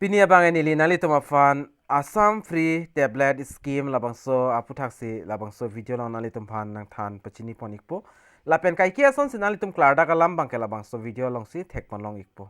Pinia bangani li nali tuma fan Assam free tablet scheme labangso aphuthak si labangso video long nali tum fan nang than pachini pon ikpo lapen kai kia son sinali tum klarda kalam bangke labangso video long si thekpon long ikpo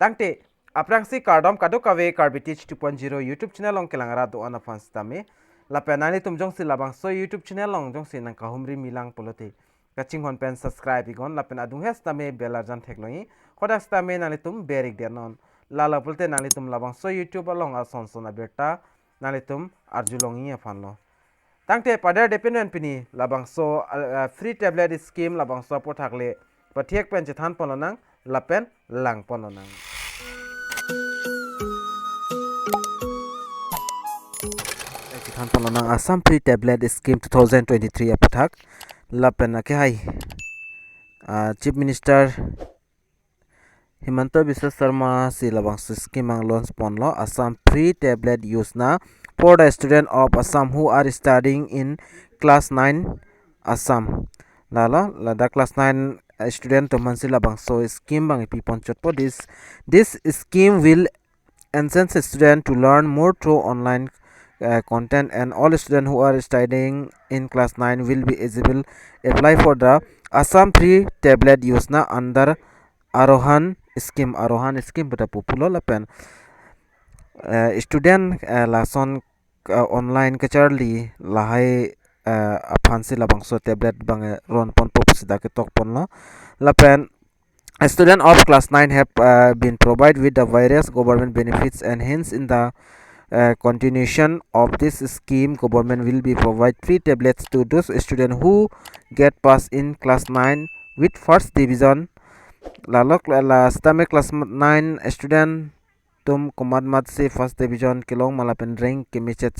tangte aprang si kardom kadu kawe karbitich 2.0 YouTube channel long kelangara do ana fan stame lapen nali tum jong si labangso YouTube channel long jong si nang kahumri milang polote kaching hon pen subscribe igon lapen adung hes tame belarjan thekloi khoda stame nali tum berik denon lala pulte nali tum labangso YouTube along ason sona berta nali tum arjulongi afanlo tangte pada dependent pini labangso free tablet scheme labangso pothakle pathiek pen chethan pononang lapen lang pononang chethan pononang Assam free tablet scheme 2023 apothak lapen ke hai chief minister Himanta Biswa Sharma si labangso scheme ang launch ponlo Assam free tablet Yojana for the student of Assam who are studying in class 9 Assam lada class 9 student to mansi labangso scheme bang ipon chotpo this scheme will enhance student to learn more through online content, and all students who are studying in class 9 will be eligible apply for the Assam free tablet Yojana under Arohan scheme pada popular lapen student lason online kecharli lahai aphansi labangso tablet bang ron pon popsida ke tok pon lo lapen a student of class 9 have been provided with the various government benefits, and hence in the continuation of this scheme government will be provide free tablets to those students who get pass in class 9 with first division class 9 student tum kumad mat se first division kilong malapen rank kimichet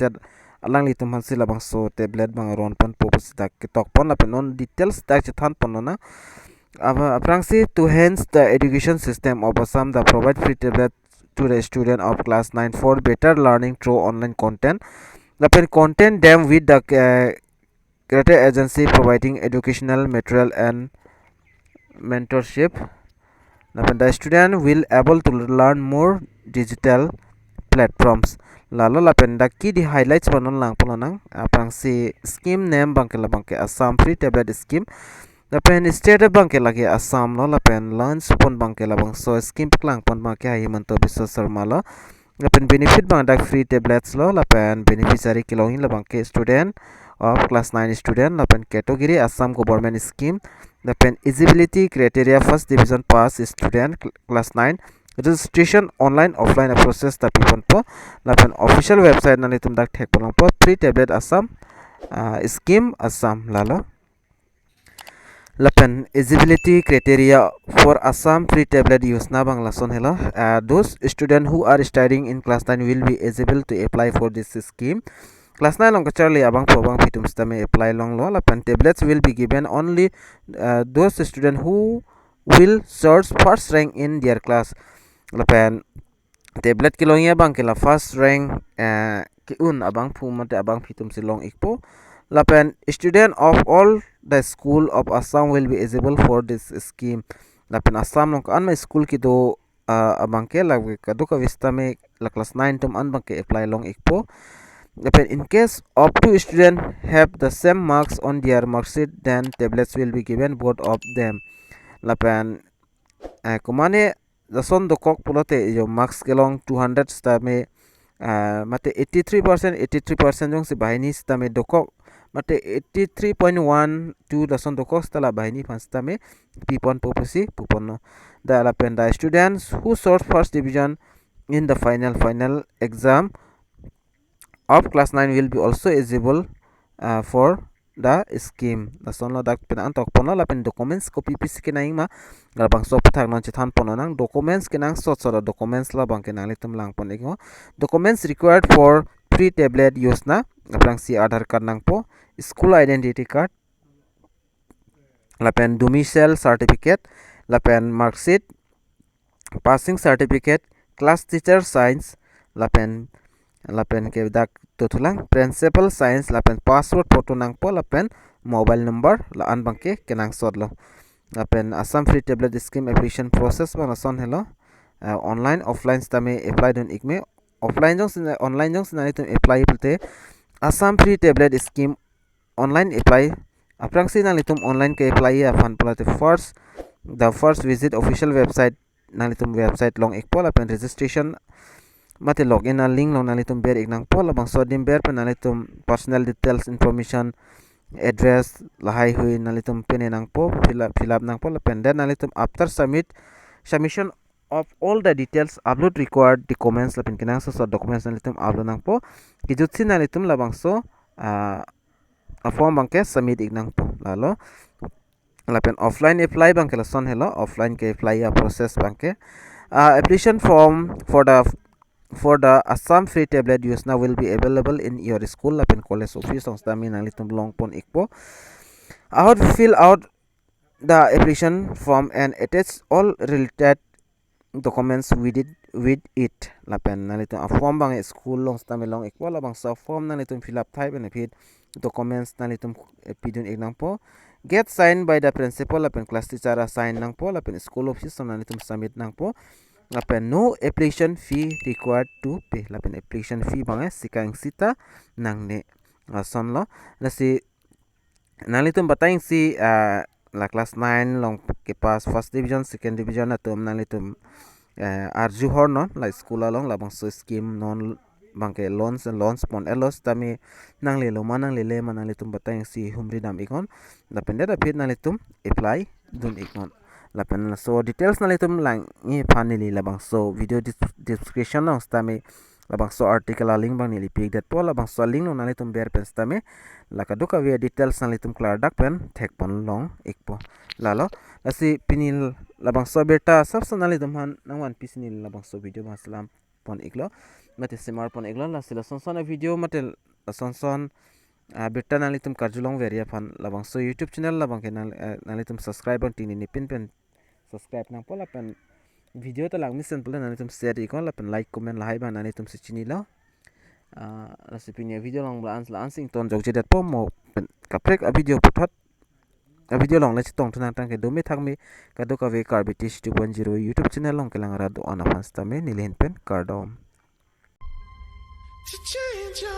alang li tum hansi labangso tablet bang ron pan popus dak kitok pon lapen on details dak chethan ponona aprang si to hence the education system of Assam that provide free tablet to the student of class 9 for better learning through online content lapen content them with the greater agency providing educational material and mentorship. The student will able to learn more digital platforms. Lalu lapenda ki di highlights panon lang polonang apang si scheme name bangke Assam free tablet scheme. Lapen state bangke lagi Assam lo lapen launch pon bangke labang so scheme paklang pon bangke Himanta Biswa Sharma lo. Lapen benefit bang dak free tablets lo lapen beneficiary kilongin labangke student of class 9 student lapen category Assam government scheme lapen eligibility criteria first division pass student class 9 registration online offline process tapi pon po lapen official website nani tum dak thek polong po free tablet Assam scheme Assam lalo lapen eligibility criteria for Assam free tablet Yojana bangla son hello those students who are studying in class 9 will be eligible to apply for this scheme. Class 9 long kacharli abang probang fitum stame apply long lo lapen tablets will be given only those students who will source first rank in their class lapen tablet kilong ya bang kila first rank ki un abang phumate abang fitum silong ikpo lapen student of all the school of Assam will be eligible for this scheme lapen Assam long an ma school ki do abang ke lagwe kadu ka vistame la class 9 tum an bang ke apply long ikpo. In case of two students have the same marks on their marksheet, then tablets will be given both of them. Lapan kumane dason dokok pulote yo marks kelong 200 stame mate 83% jong si bahini stame dokok mate 83.1 to dason dokok stala bahini panstame pipon popusi pupono. The lapen the students who scored first division in the final exam of class 9 will be also eligible for the scheme. The son lo dak pen antok pono lapen documents copy pis kenang ma galbang so pathak non chethan pono nang documents kenang so documents la bang kenang litum lang pon ego documents required for free tablet Yojana aplang si Aadhaar card nang po school identity card lapen domicile certificate lapen marksheet passing certificate class teacher science lapen ke dak tutulang principal science lapen password photo nang po lapen mobile number la an bangke kenang sodlo lapen Assam free tablet scheme application process bang son hello online offline stame apply don ikme offline jong sina online jong sina nitum apply pelte Assam free tablet scheme online apply aprang sina nitum online ke apply ya fan pelte first the first visit official website nalitum website long ikpol apen registration mate login na link long nalitum ber iknang pol abang sodim ber pen nalitum personal details information address lahai hui nalitum pen nang po fill up nang pol apen then nalitum after submission of all the details upload required documents lapin kinang so documents nalitum upload nang po kijutsi nalitum labang so a form bangke submit iknang po lalo lapen offline apply bangke la son hello offline ke apply ya process bangke application form for the Assam free tablet Yojana will be available in your school lapen college office songsta mi nalitum long pon ikpo how to fill out the application form and attach all related documents with it lapen nalitum a form bang school long sta mi long ikpo labang sa form nalitum fill up type and fit documents nalitum pidun ignang po get signed by the principal lapen class teacher sign nang po lapen school office nalitum submit nang po lapen no application fee required to pay lapen application fee bang sikang sita nang ne son lo nasi nalitum batang si la class 9 long ke pas first division second division atum nalitum arju hor non la school along labang so scheme non bangke loans pon elos tami nang le lo manang le manang litum batang si humri dam ikon lapen da pit nalitum apply dun ikon lapen so details nalitum lang ni panili labang so video description nong stami labang so article link bang nili pig that po labang so link nong nalitum ber pen stami lakaduka via details nalitum klar dak pen thek pon long ikpo lalo lasi pinil labang so beta sab so nalitum han nangwan pisnil labang so video maslam pon iklo mate semar pon iklo la sila son video mate son beta nalitum karjulong veria fan labang so YouTube channel labang ke nalitum subscribe on tini nipin pen subscribe nang pola pen video to lang misen pola nalitum share ikon la pen like comment lahai ba nalitum se chini lo recipe video long la ansing ton jok jedat po mo kaprek a video puthot a video long la chitong thunang tang ke domi thangmi kadoka ve karbitish 2.0 YouTube channel long ke lang ra do on afans tame nilen pen kardom. Change